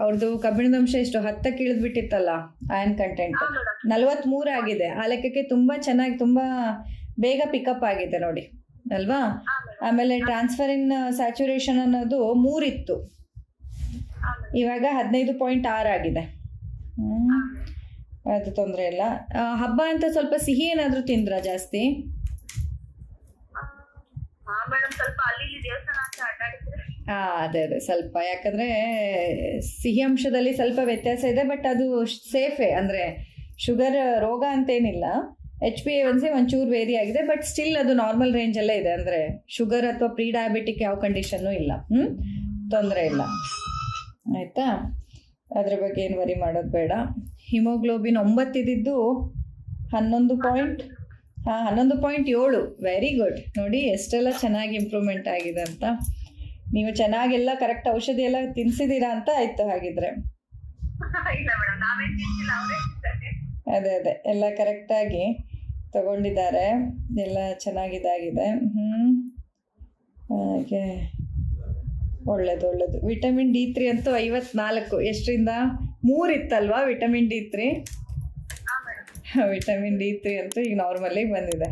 ಅವ್ರದ್ದು ಕಬ್ಬಿಣದ ಅಂಶ ಎಷ್ಟು 10ಕ್ಕೆ ಇಳಿದ್ಬಿಟ್ಟಿತ್ತಲ್ಲ ಅಯನ್ ಕಂಟೆಂಟ್, 43 ಆಗಿದೆ. ಆ ಲೆಕ್ಕಕ್ಕೆ ತುಂಬ ಚೆನ್ನಾಗಿ, ತುಂಬ ಬೇಗ ಪಿಕಪ್ ಆಗಿದೆ ನೋಡಿ ಅಲ್ವಾ. ಆಮೇಲೆ ಟ್ರಾನ್ಸ್ಫರಿನ್ ಸ್ಯಾಚುರೇಷನ್ ಅನ್ನೋದು 3 ಇತ್ತು, ಇವಾಗ 15.6 ಆಗಿದೆ. ಅದು ತೊಂದರೆ ಇಲ್ಲ. ಹಬ್ಬ ಅಂತ ಸ್ವಲ್ಪ ಸಿಹಿ ಏನಾದರೂ ತಿಂದ್ರಾ ಜಾಸ್ತಿ? ಅದೇ ಸ್ವಲ್ಪ, ಯಾಕಂದರೆ ಸಿಹಿ ಅಂಶದಲ್ಲಿ ಸ್ವಲ್ಪ ವ್ಯತ್ಯಾಸ ಇದೆ, ಬಟ್ ಅದು ಸೇಫೇ. ಅಂದರೆ ಶುಗರ್ ರೋಗ ಅಂತೇನಿಲ್ಲ, HbA1c ಒಂಚೂರು ವೇರಿ ಆಗಿದೆ, ಬಟ್ ಸ್ಟಿಲ್ ಅದು ನಾರ್ಮಲ್ ರೇಂಜಲ್ಲೇ ಇದೆ. ಅಂದರೆ ಶುಗರ್ ಅಥವಾ ಪ್ರೀ ಡಯಾಬಿಟಿಕ್ ಯಾವ ಕಂಡೀಷನ್ನೂ ಇಲ್ಲ, ತೊಂದರೆ ಇಲ್ಲ ಆಯಿತಾ. ಅದ್ರ ಬಗ್ಗೆ ಏನು ವರಿ ಮಾಡೋದು ಬೇಡ. ಹಿಮೋಗ್ಲೋಬಿನ್ 9 ಇದ್ದಿದ್ದು 11.7. Very good. ನೋಡಿ ಎಷ್ಟೆಲ್ಲ ಚೆನ್ನಾಗಿ ಇಂಪ್ರೂವ್ಮೆಂಟ್ ಆಗಿದೆ ಅಂತ. ನೀವು ಚೆನ್ನಾಗೆಲ್ಲ ಕರೆಕ್ಟ್ ಔಷಧಿ ಎಲ್ಲ ತಿನ್ಸಿದ್ದೀರಾ ಅಂತ ಆಯ್ತು ಹಾಗಿದ್ರೆ. ಅದೇ ಎಲ್ಲ ಕರೆಕ್ಟಾಗಿ ತಗೊಂಡಿದ್ದಾರೆ, ಎಲ್ಲ ಚೆನ್ನಾಗಿದಾಗಿದೆ. ಹಾಗೆ ಒಳ್ಳೇದು. ವಿಟಮಿನ್ D3 ಅಂತೂ 54, ಎಷ್ಟರಿಂದ 3 ಇತ್ತಲ್ವಾ ವಿಟಮಿನ್ D3? ವಿಟಮಿನ್ D3 ಅಂತೂ ಈಗ ನಾರ್ಮಲಿಗೆ ಬಂದಿದೆ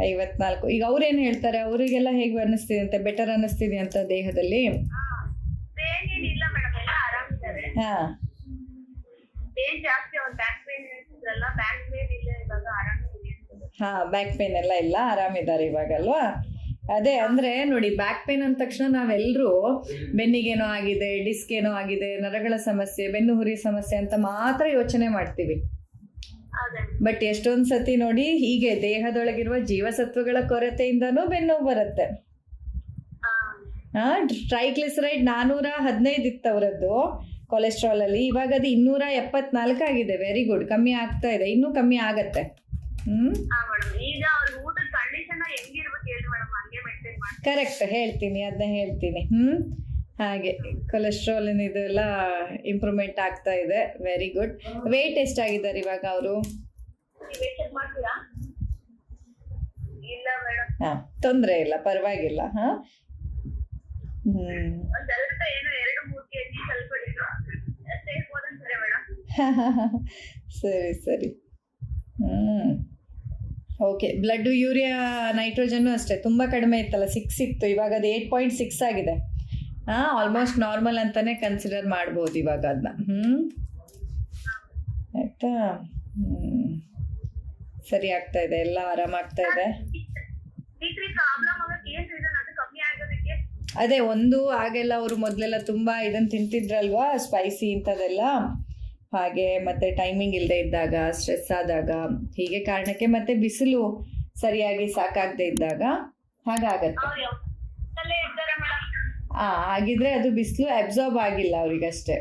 54. ಈಗ ಅವ್ರೇನು ಹೇಳ್ತಾರೆ, ಅವರಿಗೆಲ್ಲ ಹೇಗೆ ಅನ್ನಿಸ್ತಿದೆ ಅಂತೆ? ಬೆಟರ್ ಅನ್ನಿಸ್ತಿದೆ ಅಂತ ದೇಹದಲ್ಲಿ? ಹಾಂ, ಬ್ಯಾಕ್ ಪೇನ್ ಎಲ್ಲ ಇಲ್ಲ, ಆರಾಮಿದ್ದಾರೆ ಇವಾಗಲ್ವಾ. ಅದೇ ಅಂದರೆ ನೋಡಿ, ಬ್ಯಾಕ್ ಪೇನ್ ಅಂದ ತಕ್ಷಣ ನಾವೆಲ್ಲರೂ ಬೆನ್ನಿಗೇನೋ ಆಗಿದೆ, ಡಿಸ್ಕ್ ಏನೋ ಆಗಿದೆ, ನರಗಳ ಸಮಸ್ಯೆ, ಬೆನ್ನು ಹುರಿ ಸಮಸ್ಯೆ ಅಂತ ಮಾತ್ರ ಯೋಚನೆ ಮಾಡ್ತೀವಿ. ಬಟ್ ಎಷ್ಟೊಂದು ಸತಿ ನೋಡಿ, ಹೀಗೆ ದೇಹದೊಳಗಿರುವ ಜೀವಸತ್ವಗಳ ಕೊರತೆಯಿಂದನೂ ಬೆನ್ನು ಬರುತ್ತೆ. ಟ್ರೈಗ್ಲಿಸರೈಡ್ 415 ಇತ್ತು ಅವರದ್ದು ಕೊಲೆಸ್ಟ್ರಾಲ್ ಅಲ್ಲಿ, ಇವಾಗ ಅದು 274 ಆಗಿದೆ. ವೆರಿ ಗುಡ್, ಕಮ್ಮಿ ಆಗ್ತಾ ಇದೆ, ಇನ್ನೂ ಕಮ್ಮಿ ಆಗತ್ತೆ. ಕರೆಕ್ಟ್, ಹೇಳ್ತೀನಿ, ಅದನ್ನ ಹೇಳ್ತೀನಿ. ಹಾಗೆ ಕೊಲೆಸ್ಟ್ರಾಲ್ ಇದೆಲ್ಲ ಇಂಪ್ರೂವ್ಮೆಂಟ್ ಆಗ್ತಾ ಇದೆ. Very good. ವೆಯ್ಟ್ ಎಷ್ಟಾಗಿದ್ದಾರೆ ಇವಾಗ ಅವರು? ಹಾಂ, ತೊಂದರೆ ಇಲ್ಲ, ಪರವಾಗಿಲ್ಲ. ಸರಿ. ಓಕೆ. ಬ್ಲಡ್ ಯೂರಿಯಾ ನೈಟ್ರೋಜನ್ನು ಅಷ್ಟೇ ತುಂಬ ಕಡಿಮೆ ಇತ್ತಲ್ಲ, 6 ಇತ್ತು, ಇವಾಗ ಅದು 8.6 ಆಗಿದೆ. ಆಲ್ಮೋಸ್ಟ್ ನಾರ್ಮಲ್ ಅಂತಾನೆ ಕನ್ಸಿಡರ್ ಮಾಡ್ಬೋದು ಇವಾಗ ಅದನ್ನ. ಆಯ್ತಾ. ಸರಿ ಆಗ್ತಾ ಇದೆ, ಎಲ್ಲ ಆರಾಮಾಗ್ತಾ ಇದೆ. ಅದೇ ಒಂದು ಆಗೆಲ್ಲ ಅವರು ಮೊದಲೆಲ್ಲ ತುಂಬ ಇದನ್ನು ತಿಂತಿದ್ರಲ್ವಾ, ಸ್ಪೈಸಿ ಇಂಥದ್ದೆಲ್ಲ. ಹಾಗೆ ಮತ್ತೆ ಟೈಮಿಂಗ್ ಇಲ್ಲದೆ ಇದ್ದಾಗ, ಸ್ಟ್ರೆಸ್ ಆದಾಗ, ಹೀಗೆ ಕಾರಣಕ್ಕೆ, ಮತ್ತೆ ಬಿಸಿಲು ಸರಿಯಾಗಿ ಸಾಕಾಗದೆ ಇದ್ದಾಗ ಹಾಗಾಗತ್ತೆ. ಹಾಗಿದ್ರೆ ಅದು ಬಿಸಿಲು ಅಬ್ಸಾರ್ಬ್ ಆಗಿಲ್ಲ ಅವ್ರಿಗಷ್ಟೇ.